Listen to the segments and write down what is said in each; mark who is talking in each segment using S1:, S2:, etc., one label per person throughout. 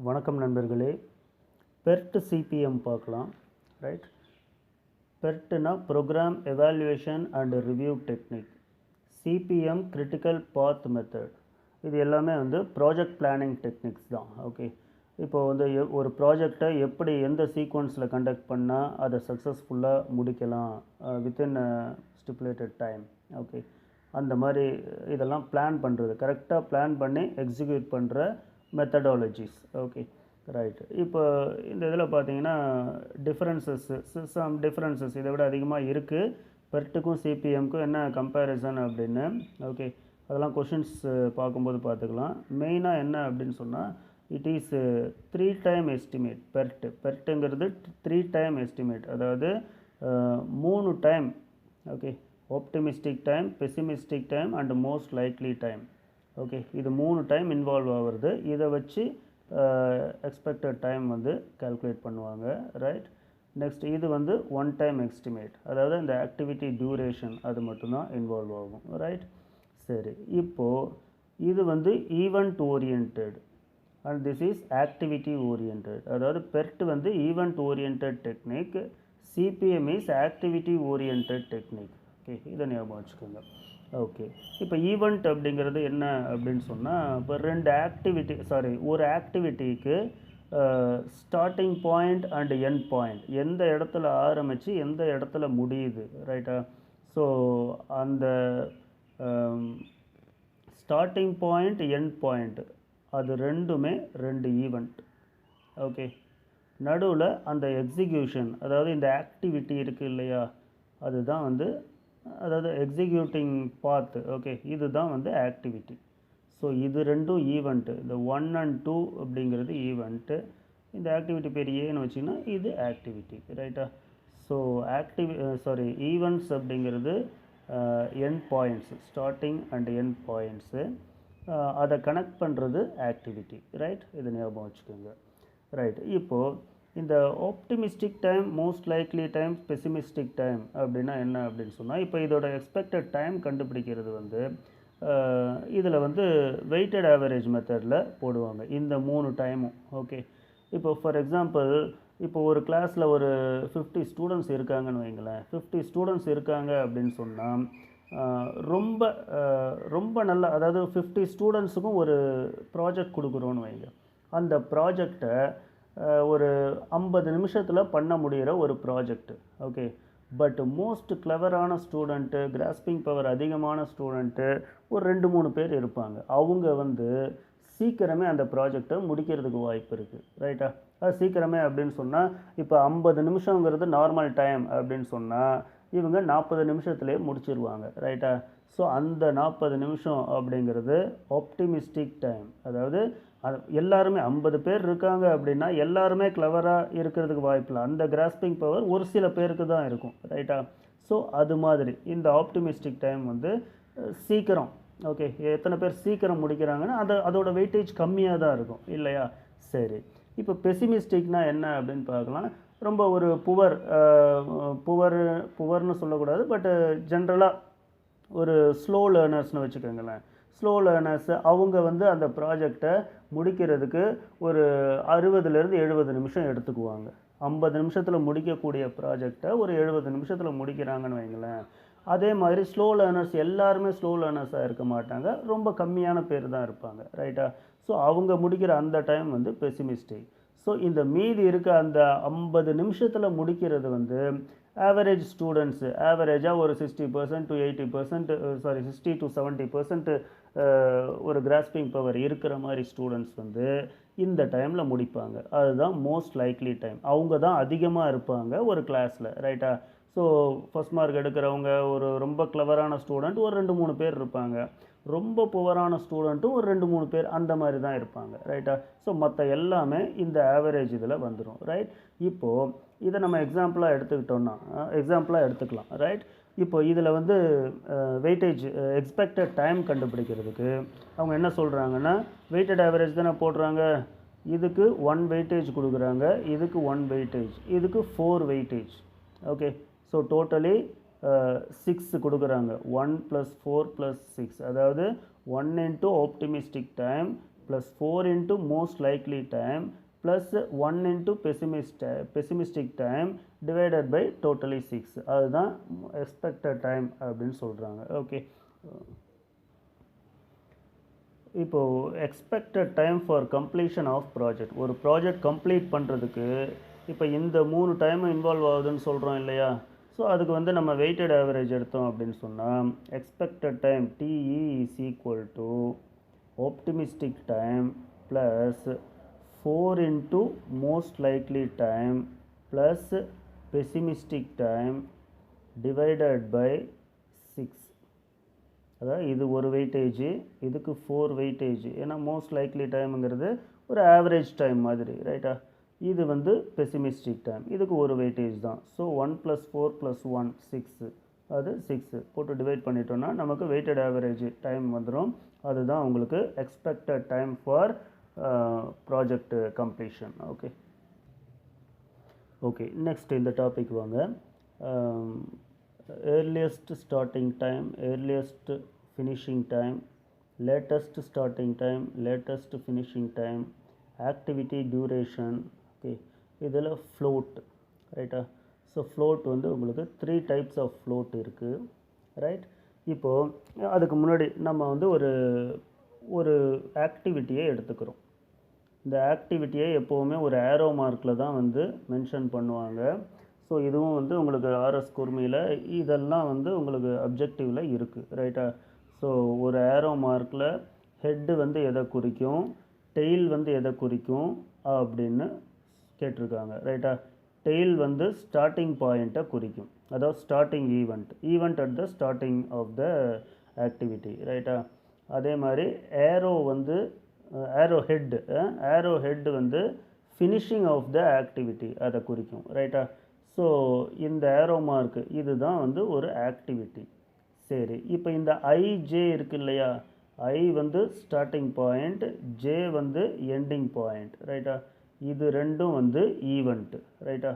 S1: வணக்கம் நண்பர்களே. PERT CPM பார்க்கலாம். ரைட், பெர்ட்னா program evaluation and review technique, CPM critical path method. இது எல்லாமே ப்ராஜெக்ட் பிளானிங் டெக்னிக்ஸ் தான். ஓகே, இப்போது ஒரு ப்ராஜெக்டை எப்படி எந்த சீக்வன்ஸில் கண்டக்ட் பண்ணால் அதை சக்ஸஸ்ஃபுல்லாக முடிக்கலாம் வித்தின் ஸ்டிப்புலேட்டட் டைம். ஓகே, அந்த மாதிரி இதெல்லாம் பிளான் பண்ணுறது, கரெக்டாக பிளான் பண்ணி எக்ஸிக்யூட் பண்ணுற மெத்தடாலஜிஸ். Okay, right. இப்போ இந்த இதில் பார்த்தீங்கன்னா சம் டிஃப்ரென்சஸ் இதை விட அதிகமாக இருக்குது. பெர்ட்டுக்கும் சிபிஎம்க்கும் என்ன கம்பேரிசன் அப்படின்னு. ஓகே, அதெல்லாம் கொஷின்ஸ் பார்க்கும்போது பார்த்துக்கலாம். மெயினாக என்ன அப்படின்னு சொன்னால், இட் இஸ் 3 டைம் எஸ்டிமேட். பெர்ட்டுங்கிறது 3 டைம் எஸ்டிமேட், அதாவது 3 time. Okay, optimistic time, pessimistic time and most likely time. Okay, இது 3 டைம் இன்வால்வ் ஆகுறது. இதை வச்சு எக்ஸ்பெக்டட் டைம் கால்குலேட் பண்ணுவாங்க. ரைட், நெக்ஸ்ட் இது 1 டைம் எஸ்டிமேட், அதாவது இந்த ஆக்டிவிட்டி டியூரேஷன் அது மட்டும்தான் இன்வால்வ் ஆகும். ரைட், சரி. இப்போது இது event oriented and this is activity oriented. அதாவது PERT event oriented technique, CPM is activity oriented technique. Okay, இதை ஞாபகம் வச்சுக்கோங்க. ஓகே, இப்போ ஈவெண்ட் அப்படிங்கிறது என்ன அப்படின்னு சொன்னால், இப்போ ஒரு ஆக்டிவிட்டிக்கு starting point and end point, எந்த இடத்துல ஆரம்பித்து எந்த இடத்துல முடியுது. ரைட்டா? ஸோ அந்த ஸ்டார்டிங் பாயிண்ட் எண்ட் பாயிண்ட் அது ரெண்டுமே 2 ஈவெண்ட். ஓகே, நடுவில் அந்த எக்ஸிக்யூஷன், அதாவது இந்த ஆக்டிவிட்டி இருக்குது இல்லையா, அதுதான் அதாவது எக்ஸிக்யூட்டிங் பாத். ஓகே, இதுதான் ஆக்டிவிட்டி. ஸோ இது ரெண்டும் ஈவெண்ட்டு. இந்த 1 and 2 அப்படிங்கிறது ஈவெண்ட்டு. இந்த ஆக்டிவிட்டி பேர் ஏன்னு வச்சிங்கன்னா இது ஆக்டிவிட்டி. ரைட்டா? ஸோ ஈவெண்ட்ஸ் அப்படிங்கிறது end points, starting and end points, அதை கனெக்ட் பண்ணுறது ஆக்டிவிட்டி. ரைட், இதை ஞாபகம் வச்சுக்கோங்க. ரைட், இப்போது இந்த optimistic time, most likely time, pessimistic time அப்படின்னா என்ன அப்படின்னு சொன்னால், இப்போ இதோட எக்ஸ்பெக்டட் டைம் கண்டுபிடிக்கிறது இதில் வெயிட்டட் ஆவரேஜ் மெத்தடில் போடுவாங்க இந்த 3 டைமும். ஓகே, இப்போ ஃபார் எக்ஸாம்பிள், இப்போ ஒரு கிளாஸில் ஒரு 50 ஸ்டூடெண்ட்ஸ் இருக்காங்கன்னு வைங்களேன். 50 ஸ்டூடெண்ட்ஸ் இருக்காங்க அப்படின்னு சொன்னால் ரொம்ப நல்லா, அதாவது 50 ஸ்டூடெண்ட்ஸுக்கும் ஒரு ப்ராஜெக்ட் கொடுக்குறோன்னு வைங்க. அந்த ப்ராஜெக்டை ஒரு 50 நிமிஷத்தில் பண்ண முடிகிற ஒரு ப்ராஜெக்ட். ஓகே, பட் மோஸ்ட் கிளவரான ஸ்டூடெண்ட்டு, கிராஸ்பிங் பவர் அதிகமான ஸ்டூடெண்ட்டு ஒரு 2-3 பேர் இருப்பாங்க. அவங்க சீக்கிரமே அந்த ப்ராஜெக்டை முடிக்கிறதுக்கு வாய்ப்பு இருக்குது. ரைட்டா? அது சீக்கிரமே அப்படின்னு சொன்னால், இப்போ 50 நிமிஷங்கிறது நார்மல் டைம் அப்படின்னு சொன்னால், இவங்க 40 நிமிஷத்துலேயே முடிச்சிருவாங்க. ரைட்டா? ஸோ அந்த 40 நிமிஷம் அப்படிங்கிறது ஆப்டிமிஸ்டிக் டைம். அதாவது எல்லாருமே 50 பேர் இருக்காங்க அப்படின்னா எல்லாருமே கிளவராக இருக்கிறதுக்கு வாய்ப்பில்லை. அந்த கிராஸ்பிங் பவர் ஒரு சில பேருக்கு தான் இருக்கும். ரைட்டா? ஸோ அது மாதிரி இந்த ஆப்டிமிஸ்டிக் டைம் சீக்கிரம். ஓகே, எத்தனை பேர் சீக்கிரம் முடிக்கிறாங்கன்னா அதோட வெயிட்டேஜ் கம்மியாக தான் இருக்கும் இல்லையா? சரி, இப்போ பெசிமிஸ்டிக்னால் என்ன அப்படின்னு பார்க்கலாம். ரொம்ப ஒரு புவர்னு சொல்லக்கூடாது, பட் ஜென்ரலாக ஒரு ஸ்லோ லேர்னர்ஸ்னு வச்சுக்கோங்களேன். ஸ்லோ லேர்னர்ஸ் அவங்க அந்த ப்ராஜெக்டை முடிக்கிறதுக்கு ஒரு 60லேருந்து 70 நிமிஷம் எடுத்துக்குவாங்க. 50 நிமிஷத்தில் முடிக்கக்கூடிய ப்ராஜெக்டை ஒரு 70 நிமிஷத்தில் முடிக்கிறாங்கன்னு வைங்களேன். அதே மாதிரி ஸ்லோ லேர்னர்ஸ் எல்லாருமே ஸ்லோ லேர்னர்ஸாக இருக்க மாட்டாங்க, ரொம்ப கம்மியான பேர் தான் இருப்பாங்க. ரைட்டா? ஸோ அவங்க முடிக்கிற அந்த டைம் பெசிமிஸ்டிக். ஸோ இந்த மீதி இருக்க அந்த 50 நிமிஷத்தில் முடிக்கிறது ஆவரேஜ் ஸ்டூடெண்ட்ஸு, ஆவரேஜாக ஒரு 60% to 80%, 60 to 70% ஒரு கிராஸ்பிங் பவர் இருக்கிற மாதிரி ஸ்டூடெண்ட்ஸ் இந்த டைமில் முடிப்பாங்க. அதுதான் மோஸ்ட் லைக்லி டைம். அவங்க தான் அதிகமாக இருப்பாங்க ஒரு கிளாஸில். ரைட்டா? ஸோ ஃபஸ்ட் மார்க் எடுக்கிறவங்க ஒரு ரொம்ப கிளவரான ஸ்டூடெண்ட் ஒரு 2-3 பேர் இருப்பாங்க. ரொம்ப புவரான ஸ்டூடெண்ட்டும் ஒரு 2-3 பேர் அந்த மாதிரி தான் இருப்பாங்க. ரைட்டா? ஸோ மற்ற எல்லாமே இந்த ஆவரேஜ் இதில் வந்துடும். ரைட், இப்போது இதை நம்ம எக்ஸாம்பிளாக எடுத்துக்கலாம். ரைட், இப்போ இதில் வெயிட்டேஜ் எக்ஸ்பெக்டட் டைம் கண்டுபிடிக்கிறதுக்கு அவங்க என்ன சொல்கிறாங்கன்னா, வெயிட்டட் ஆவரேஜ் தானே போடுறாங்க. இதுக்கு 1 வெயிட்டேஜ் கொடுக்குறாங்க, இதுக்கு 1 வெயிட்டேஜ், இதுக்கு 4 வெயிட்டேஜ். ஓகே, ஸோ டோட்டலி 6 கொடுக்குறாங்க. 1 + 4 + 6, அதாவது 1 into optimistic time plus 4 into most likely time plus 1 into pessimistic time divided by totally 6. அதுதான் expected time அப்படின்னு சொல்கிறாங்க. ஓகே, இப்போது expected time for completion of project, ஒரு ப்ராஜெக்ட் கம்ப்ளீட் பண்ணுறதுக்கு இப்போ இந்த 3 டைமும் இன்வால்வ் ஆகுதுன்னு சொல்கிறோம் இல்லையா? ஸோ அதுக்கு வந்து நம்ம வெயிட்டட் ஆவரேஜ் எடுத்தோம் அப்படின்னு சொன்னால் expected time TE is equal to optimistic time plus 4 into most likely time plus pessimistic time divided by 6. அதாவது இது ஒரு வெயிட்டேஜ், இதுக்கு 4 வெயிட்டேஜ். ஏன்னா மோஸ்ட் லைக்லி டைமுங்கிறது ஒரு ஆவரேஜ் டைம் மாதிரி, ரைட்டா? இது வந்து பெசிமிஸ்டிக் டைம், இதுக்கு ஒரு வெயிட்டேஜ் தான். ஸோ 1 + 4 + 1 6, அது 6 போட்டு டிவைட் பண்ணிட்டோன்னா நமக்கு வெயிட்டட் ஆவரேஜ் டைம் வந்துடும். அதுதான் உங்களுக்கு expected time for project completion. Okay okay, next இந்த டாபிக் வாங்க. earliest starting time, earliest finishing time, latest starting time, latest finishing time, activity duration. Okay, இதில் float, ரைட்டா? ஸோ float வந்து உங்களுக்கு 3 types of float இருக்குது, ரைட்? இப்போது அதுக்கு முன்னாடி நம்ம வந்து ஒரு ஆக்டிவிட்டியை எடுத்துக்கிறோம். இந்த ஆக்டிவிட்டியை எப்போவுமே ஒரு ஏரோ மார்க்கில் தான் வந்து மென்ஷன் பண்ணுவாங்க. ஸோ இதுவும் வந்து உங்களுக்கு ஆர்எஸ் குர்மியில் இதெல்லாம் வந்து உங்களுக்கு அப்ஜெக்டிவில் இருக்குது, ரைட்டா? ஸோ ஒரு ஏரோ மார்க்கில் ஹெட்டு வந்து எதை குறிக்கும், டெயில் வந்து எதை குறிக்கும் அப்படின்னு கேட்டிருக்காங்க, ரைட்டா? டெயில் வந்து ஸ்டார்டிங் பாயிண்ட்டை குறிக்கும், அதாவது starting event at the starting of the activity, ரைட்டா? அதே மாதிரி ஏரோ வந்து ஏரோ ஹெட் வந்து ஃபினிஷிங் ஆஃப் த ஆக்டிவிட்டி அதை குறிக்கும், ரைட்டா? ஸோ இந்த ஏரோ மார்க் இதுதான் வந்து ஒரு ஆக்டிவிட்டி. சரி, இப்போ இந்த ஐஜே இருக்கு இல்லையா? ஐ வந்து ஸ்டார்டிங் பாயிண்ட், ஜே வந்து எண்டிங் பாயிண்ட், ரைட்டா? இது ரெண்டும் வந்து ஈவெண்ட்டு, ரைட்டா?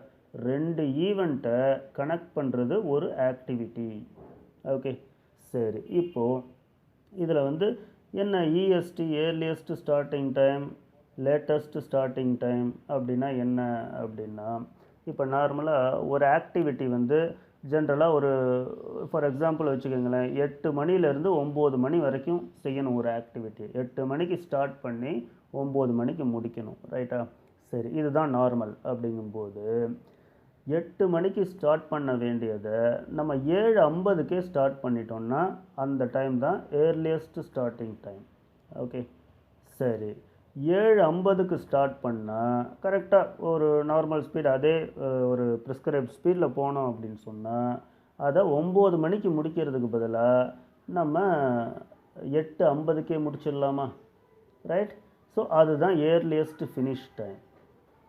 S1: ரெண்டு ஈவெண்ட்டை கனெக்ட் பண்ணுறது ஒரு ஆக்டிவிட்டி. ஓகே, சரி, இப்போது இதில் வந்து என்ன EST earliest starting time, latest starting time அப்படின்னா என்ன அப்படின்னா, இப்போ நார்மலாக ஒரு ஆக்டிவிட்டி வந்து ஜென்ரலாக ஒரு ஃபார் எக்ஸாம்பிள் வச்சுக்கோங்களேன், 8 மணிலேருந்து 9 மணி வரைக்கும் செய்யணும் ஒரு ஆக்டிவிட்டி. 8 மணிக்கு ஸ்டார்ட் பண்ணி 9 மணிக்கு முடிக்கணும், ரைட்டா? சரி, இதுதான் நார்மல். அப்படிங்கும்போது 8 மணிக்கு ஸ்டார்ட் பண்ண வேண்டியதை நம்ம 7:50க்கே ஸ்டார்ட் பண்ணிட்டோம்னா அந்த டைம் தான் ஏர்லியஸ்ட் ஸ்டார்டிங் டைம். ஓகே, சரி, 7:50க்கு ஸ்டார்ட் பண்ணால் கரெக்டாக ஒரு நார்மல் ஸ்பீட் அதே ஒரு ப்ரிஸ்கிரைப் ஸ்பீடில் போனோம் அப்படின்னு சொன்னால் அதை 9 மணிக்கு முடிக்கிறதுக்கு பதிலாக நம்ம 8:50க்கே முடிச்சிடலாமா, ரைட்? ஸோ அதுதான் ஏர்லியஸ்ட் ஃபினிஷ் டைம்.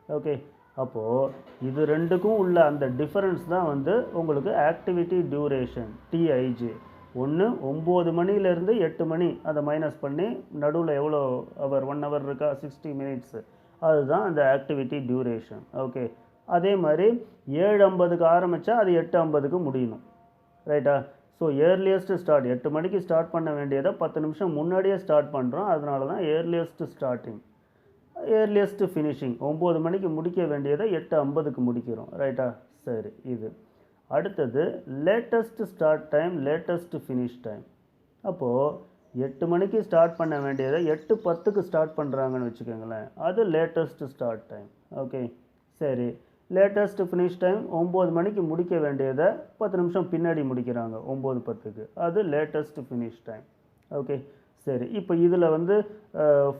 S1: ஓகே, அப்போது இது ரெண்டுக்கும் உள்ள அந்த டிஃபரன்ஸ் தான் வந்து உங்களுக்கு ஆக்டிவிட்டி டியூரேஷன் டிஐஜே. ஒன்று 9 மணிலேருந்து 8 மணி அதை மைனஸ் பண்ணி நடுவில் எவ்வளோ ஹவர், 1 ஹவர் இருக்கா, 60 மினிட்ஸு, அதுதான் அந்த ஆக்டிவிட்டி டியூரேஷன். ஓகே, அதே மாதிரி 7:50க்கு ஆரம்பித்தா அது 8:50க்கு முடியணும், ரைட்டா? ஸோ ஏர்லியஸ்ட் ஸ்டார்ட் 8 மணிக்கு ஸ்டார்ட் பண்ண வேண்டியதை 10 நிமிஷம் முன்னாடியே ஸ்டார்ட் பண்ணுறோம். அதனால தான் ஏர்லியஸ்ட் ஸ்டார்டிங். ஏர்லியஸ்ட் ஃபினிஷிங் 9 மணிக்கு முடிக்க வேண்டியதை 8:50க்கு முடிக்கிறோம், ரைட்டா? சரி, இது அடுத்தது latest start time, latest finish time. அப்போது 8 மணிக்கு ஸ்டார்ட் பண்ண வேண்டியதை 8:10க்கு ஸ்டார்ட் பண்ணுறாங்கன்னு வச்சுக்கோங்களேன், அது லேட்டஸ்ட் ஸ்டார்ட் டைம். ஓகே, சரி, லேட்டஸ்ட் ஃபினிஷ் டைம் 9 மணிக்கு முடிக்க வேண்டியதை 10 நிமிஷம் பின்னாடி முடிக்கிறாங்க 9:10க்கு, அது லேட்டஸ்ட் ஃபினிஷ் டைம். ஓகே, சரி, இப்போ இதில் வந்து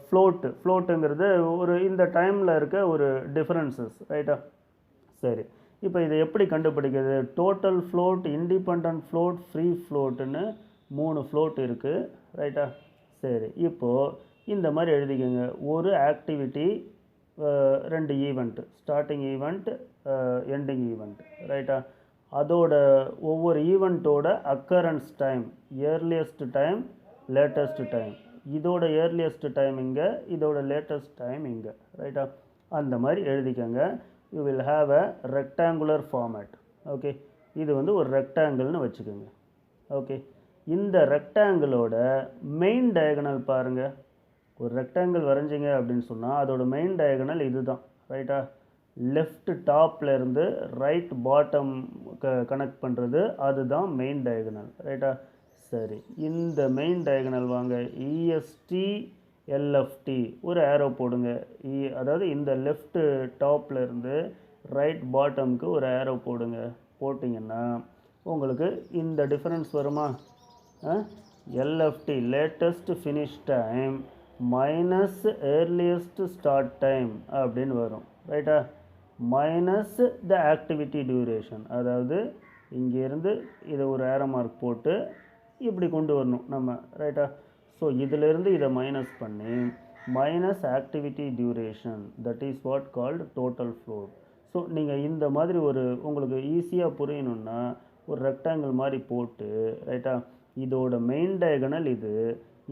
S1: ஃப்ளோட்டுங்கிறது ஒரு இந்த டைமில் இருக்க ஒரு டிஃப்ரென்சஸ், ரைட்டா? சரி, இப்போ இதை எப்படி கண்டுபிடிக்கிறது? Total float, independent float, free ஃப்ளோட்டுன்னு 3 ஃப்ளோட் இருக்குது, ரைட்டா? சரி, இப்போது இந்த மாதிரி எழுதிக்கோங்க. ஒரு activity 2 event, starting event, ending event, ரைட்டா? அதோட ஒவ்வொரு ஈவெண்ட்டோட occurrence time, earliest time, latest time, இதோட ஏர்லியஸ்ட் டைம் இங்கே, இதோட லேட்டஸ்ட் டைம் இங்கே, ரைட்டா? அந்த மாதிரி எழுதிக்கோங்க. You will have a rectangular format. Okay, இது வந்து ஒரு ரெக்டாங்கிள்னு வச்சுக்கோங்க. ஓகே, இந்த ரெக்டாங்கிளோட மெயின் டயகனல் பாருங்கள், ஒரு ரெக்டாங்கிள் வரைஞ்சிங்க அப்படின்னு சொன்னால் அதோட மெயின் டயகனல் இது தான், ரைட்டா? லெஃப்ட் டாப்பில் இருந்து ரைட் பாட்டம் கனெக்ட் பண்ணுறது அதுதான் மெயின் டயகனல், ரைட்டா? சரி, இந்த மெயின் டயகனல் வாங்க இஎஸ்டி எல்எஃப்டி ஒரு ஏரோ போடுங்க. அதாவது இந்த லெஃப்ட் டாப்பில் இருந்து ரைட் பாட்டமுக்கு ஒரு ஏரோ போடுங்க. போட்டிங்கன்னா உங்களுக்கு இந்த டிஃபரன்ஸ் வருமா? LFT latest finish time minus earliest start time அப்படின்னு வரும், ரைட்டா? மைனஸ் த ஆக்டிவிட்டி டியூரேஷன். அதாவது இங்கேருந்து இதை ஒரு ஏரோ மார்க் போட்டு இப்படி கொண்டு வரணும் நம்ம, ரைட்டா? ஸோ இதிலிருந்து இதை மைனஸ் பண்ணி minus activity duration, that is what called total float. So நீங்கள் இந்த மாதிரி ஒரு உங்களுக்கு ஈஸியாக புரியணுன்னா ஒரு ரெக்டாங்கிள் மாதிரி போட்டு, ரைட்டா, இதோட மெயின் டயகனல் இது,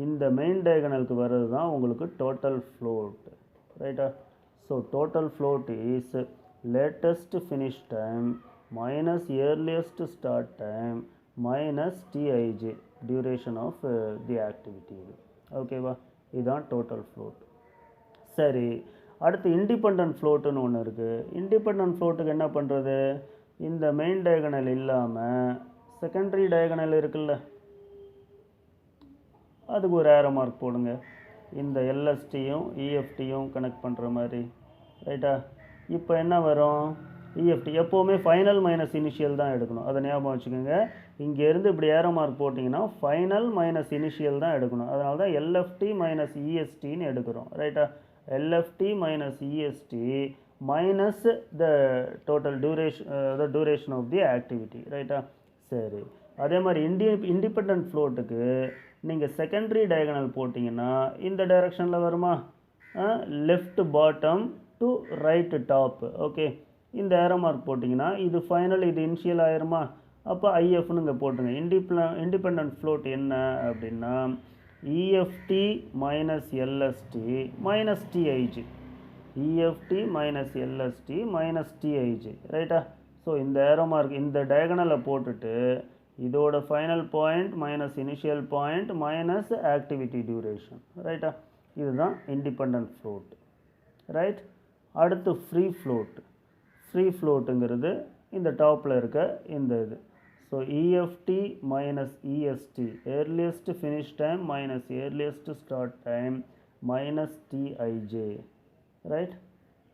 S1: இந்த மெயின் டயகனலுக்கு வர்றது தான் உங்களுக்கு டோட்டல் ஃப்ளோட், ரைட்டா? So total float is latest finish time minus earliest start time minus DIJ duration of the activity. ஓகேவா? இதுதான் டோட்டல் ஃப்ளோட். சரி, அடுத்து இண்டிபெண்டன்ட் ஃப்ளோட்டுன்னு ஒன்று இருக்குது. இண்டிபெண்டன்ட் ஃப்ளோட்டுக்கு என்ன பண்ணுறது? இந்த மெயின் டயகனல் இல்லாமல் செகண்டரி டயகனல் இருக்குல்ல, அதுக்கு ஒரு ஏரோ மார்க் போடுங்க. இந்த எல்எஸ்டியும் இஎஃப்டியும் கனெக்ட் பண்ணுற மாதிரி, ரைட்டா? இப்போ என்ன வரும்? இஎஃப்டி எப்போவுமே ஃபைனல் மைனஸ் இனிஷியல் தான் எடுக்கணும், அதை ஞாபகம் வச்சுக்கோங்க. இங்கேருந்து இப்படி ஏரோ மார்க் போட்டிங்கன்னா ஃபைனல் மைனஸ் இனிஷியல் தான் எடுக்கணும். அதனால தான் எல்எஃப்டி மைனஸ் இஎஸ்டின்னு எடுக்கிறோம், ரைட்டா? LFT minus EST minus the total duration of the activity, ரைட்டா? சரி, அதே மாதிரி இண்டிபெண்டன்ட் ஃப்ளோட்டுக்கு நீங்கள் செகண்டரி டயகனல் போட்டிங்கன்னா இந்த டைரக்ஷனில் வருமா? Left bottom to right top. Okay, இந்த ஏரோ மார்க் போட்டிங்கன்னா இது ஃபைனல், இது இனிஷியல் ஆயிருமா? அப்போ ஐஎஃப்னு இங்கே போட்டுங்க. இண்டிபெண்டன்ட் ஃப்ளோட் என்ன அப்படின்னா EFT minus LST minus DIG, EFT minus LST minus DIG, ரைட்டா? ஸோ இந்த ஏரோ மார்க் இந்த டயகனலை போட்டுட்டு இதோட final point minus initial point minus activity duration, ரைட்டா? இதுதான் இண்டிபெண்டன்ட் ஃப்ளோட், ரைட்? அடுத்து ஃப்ரீ ஃப்ளோட். ஃப்ரீ ஃப்ளோட்டுங்கிறது இந்த டாப்பில் இருக்க இந்த இது. So EFT minus EST earliest finish time minus earliest start time minus DIJ, right?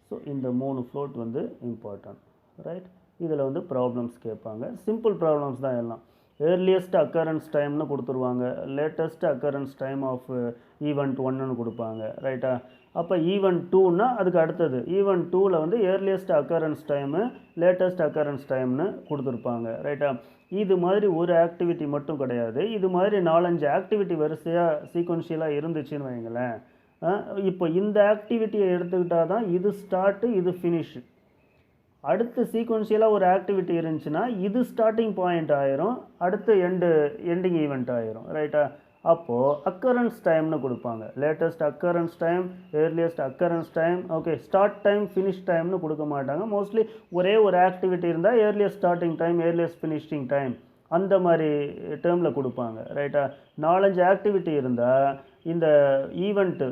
S1: So இந்த 3 ஃப்ளோட் வந்து இம்பார்ட்டன்ட், ரைட்? இதில் வந்து ப்ராப்ளம்ஸ் கேட்பாங்க. சிம்பிள் ப்ராப்ளம்ஸ் தான் எல்லாம். ஏர்லியஸ்ட் அக்கரன்ஸ் டைம்னு கொடுத்துருவாங்க, latest occurrence time of event 1ன்னு கொடுப்பாங்க, ரைட்டா? அப்போ ஈவெண்ட் 2ன்னா அதுக்கு அடுத்தது ஈவெண்ட் 2ல் வந்து earliest occurrence time latest occurrence டைம்னு கொடுத்துருப்பாங்க, ரைட்டா? இது மாதிரி ஒரு ஆக்டிவிட்டி மட்டும் கிடையாது, இது மாதிரி 4-5 ஆக்டிவிட்டி வரிசையாக சீக்வன்ஷியலாக இருந்துச்சுன்னு வைங்களேன். இப்போ இந்த ஆக்டிவிட்டியை எடுத்துக்கிட்டால் தான் இது ஸ்டார்ட்டு, இது ஃபினிஷு. அடுத்து சீக்வன்ஷியலாக ஒரு ஆக்டிவிட்டி இருந்துச்சுன்னா இது ஸ்டார்டிங் பாயிண்ட் ஆயிரும், அடுத்து எண்டிங் ஈவெண்ட் ஆயிரும், ரைட்டா? அப்போது அக்கரன்ஸ் டைம்னு கொடுப்பாங்க. Latest occurrence time, earliest occurrence time, okay. Start time, finish டைம்னு கொடுக்க மாட்டாங்க. மோஸ்ட்லி ஒரே ஒரு ஆக்டிவிட்டி இருந்தால் earliest starting time, earliest finishing time அந்த மாதிரி டேர்மில் கொடுப்பாங்க, ரைட்டா? 4-5 ஆக்டிவிட்டி இருந்தால் இந்த ஈவெண்ட்டு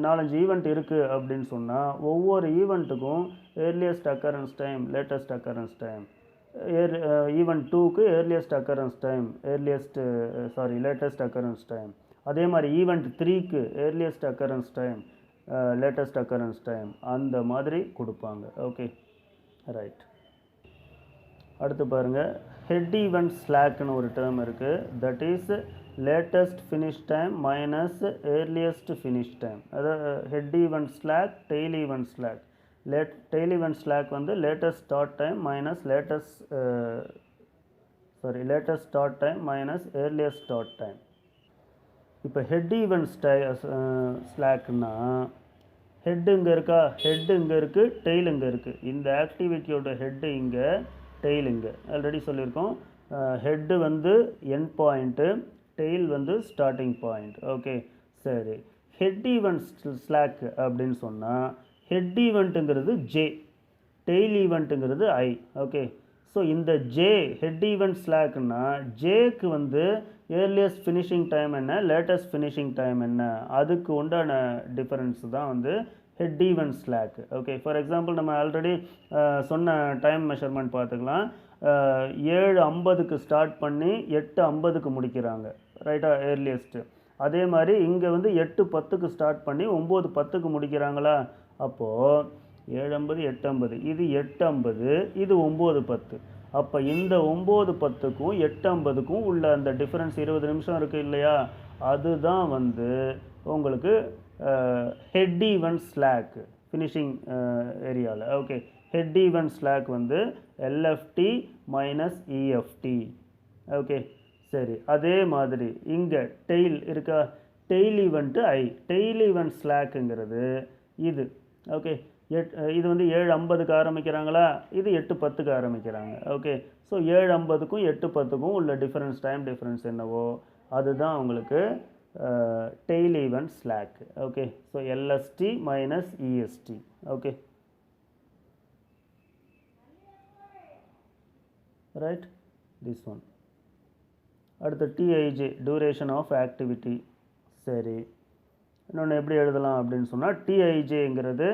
S1: 4-5 ஈவெண்ட் இருக்குது அப்படின்னு சொன்னால் ஒவ்வொரு ஈவெண்ட்டுக்கும் earliest occurrence time, latest occurrence time, event 2க்கு earliest occurrence time, latest occurrence time. அதே மாதிரி ஈவெண்ட் 3க்கு earliest occurrence time, latest occurrence time, அந்த மாதிரி கொடுப்பாங்க, ஓகே, ரைட்? அடுத்து பாருங்கள், ஹெட் ஈவெண்ட் ஸ்லாக்னு ஒரு டேர்ம் இருக்குது. That is latest finish time minus earliest finish time. அதாவது head event slack, tail event slack. Tail event slack வந்து latest start time minus latest start time minus earliest start time. இப்போ head event ஸ்லாக்னா head இங்கே இருக்கா, head இங்கே இருக்குது, tail இங்கே இருக்குது. இந்த ஆக்டிவிட்டியோட ஹெட்டு இங்கே, டெய்ல் இங்கே. ஆல்ரெடி சொல்லியிருக்கோம், ஹெட்டு வந்து எண்ட் பாயிண்ட்டு, டெய்ல் வந்து ஸ்டார்டிங் பாயிண்ட், ஓகே. சரி, ஹெட் ஈவெண்ட் ஸ்லாக் அப்படின்னு சொன்னால் ஹெட் ஈவெண்ட்டுங்கிறது ஜே, டெய்ல் ஈவெண்ட்டுங்கிறது ஐ, ஓகே. ஸோ இந்த ஜே ஹெட் ஈவெண்ட் ஸ்லாக்னா ஜேக்கு வந்து ஏர்லியஸ்ட் ஃபினிஷிங் டைம் என்ன, லேட்டஸ்ட் ஃபினிஷிங் டைம் என்ன, அதுக்கு உண்டான டிஃபரன்ஸ் தான் வந்து head event slack. Okay, for example நம்ம ஆல்ரெடி சொன்ன டைம் மெஷர்மெண்ட் பார்த்துக்கலாம். 7:50க்கு ஸ்டார்ட் பண்ணி 8:50க்கு முடிக்கிறாங்க, ரைட்டா, ஏர்லியஸ்ட்டு. அதே மாதிரி இங்கே வந்து 8:10க்கு ஸ்டார்ட் பண்ணி 9:10க்கு முடிக்கிறாங்களா. அப்போது 7:50 8:50, இது 8:50, இது 9:10. அப்போ இந்த 9:10க்கும் 8:50க்கும் உள்ள அந்த டிஃப்ரென்ஸ் 20 நிமிஷம் இருக்குது இல்லையா, அதுதான் வந்து உங்களுக்கு ஹெட் ஈவெண்ட் ஸ்லாக் ஃபினிஷிங் ஏரியாவில். ஓகே, ஹெட் ஈவெண்ட் ஸ்லாக் வந்து எல்எஃப்டி மைனஸ் இஎஃப்டி. ஓகே, சரி. அதே மாதிரி இங்கே டெய்ல் இருக்கா, டெய்ல் ஈவெண்ட்டு ஐ, டெய்ல் ஈவெண்ட் ஸ்லாக்குங்கிறது இது. ஓகே, இது வந்து 7:50க்கு ஆரம்பிக்கிறாங்களா, இது 8:10க்கு ஆரம்பிக்கிறாங்க. ஓகே, ஸோ 7:50க்கும் 8:10க்கும் உள்ள டிஃபரன்ஸ், டைம் டிஃபரன்ஸ் என்னவோ அதுதான் உங்களுக்கு tail event slack. Okay, so LSD minus EST. Okay, right, this one. அடுத்து டிஐஜே, டியூரேஷன் ஆஃப் ஆக்டிவிட்டி. சரி, இன்னொன்று எப்படி எழுதலாம் அப்படின்னு சொன்னால், டிஐஜேங்கிறது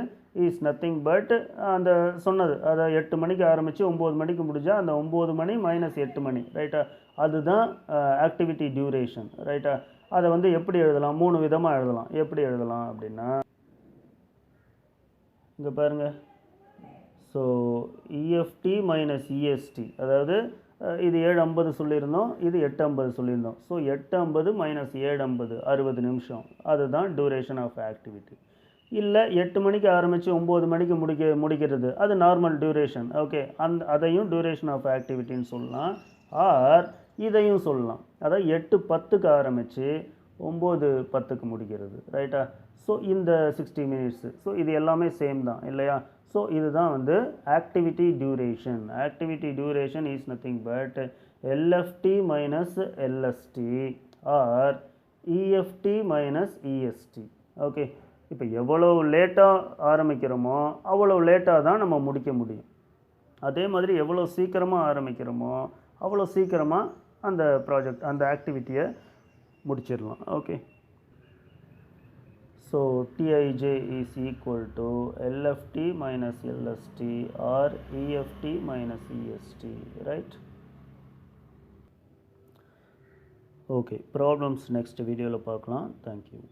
S1: இஸ் நத்திங் பட் அந்த சொன்னது, அதை 8 மணிக்கு ஆரம்பித்து 9 மணிக்கு முடிஞ்சால் அந்த 9 மணி மைனஸ் 8 மணி, ரைட்டா, அதுதான் ஆக்டிவிட்டி டியூரேஷன், ரைட்டா. அதை வந்து எப்படி எழுதலாம், 3 விதமாக எழுதலாம். எப்படி எழுதலாம் அப்படின்னா, இங்கே பாருங்கள். ஸோ இஎஃப்டி மைனஸ் இஎஸ்டி, அதாவது இது 7:50 சொல்லியிருந்தோம், இது 8:50 சொல்லியிருந்தோம். ஸோ 8:50 மைனஸ் 7:50 60 நிமிஷம், அதுதான் டியூரேஷன் ஆஃப் ஆக்டிவிட்டி. இல்லை 8 மணிக்கு ஆரம்பித்து 9 மணிக்கு முடிக்கிறது, அது நார்மல் டியூரேஷன். ஓகே, அதையும் டியூரேஷன் ஆஃப் ஆக்டிவிட்டின்னு சொல்லலாம். ஆர் இதையும் சொல்லலாம், அதாவது 8:10க்கு ஆரம்பித்து 9:10க்கு முடிக்கிறது, ரைட்டா. ஸோ இந்த 60 மினிட்ஸு, ஸோ இது எல்லாமே சேம் தான் இல்லையா. ஸோ இதுதான் வந்து activity duration. Activity duration is nothing but LFT minus LST or EFT minus EST. Okay, இப்போ எவ்வளோ லேட்டாக ஆரம்பிக்கிறோமோ அவ்வளோ லேட்டாக தான் நம்ம முடிக்க முடியும். அதே மாதிரி எவ்வளோ சீக்கிரமாக ஆரம்பிக்கிறோமோ அவ்வளோ சீக்கிரமாக அந்த ப்ராஜெக்ட், அந்த ஆக்டிவிட்டியை முடிச்சிடலாம். Okay, so TIJ is equal to LFT minus LST or EFT minus EST, right? Okay, problems next video la paakalam. Thank you.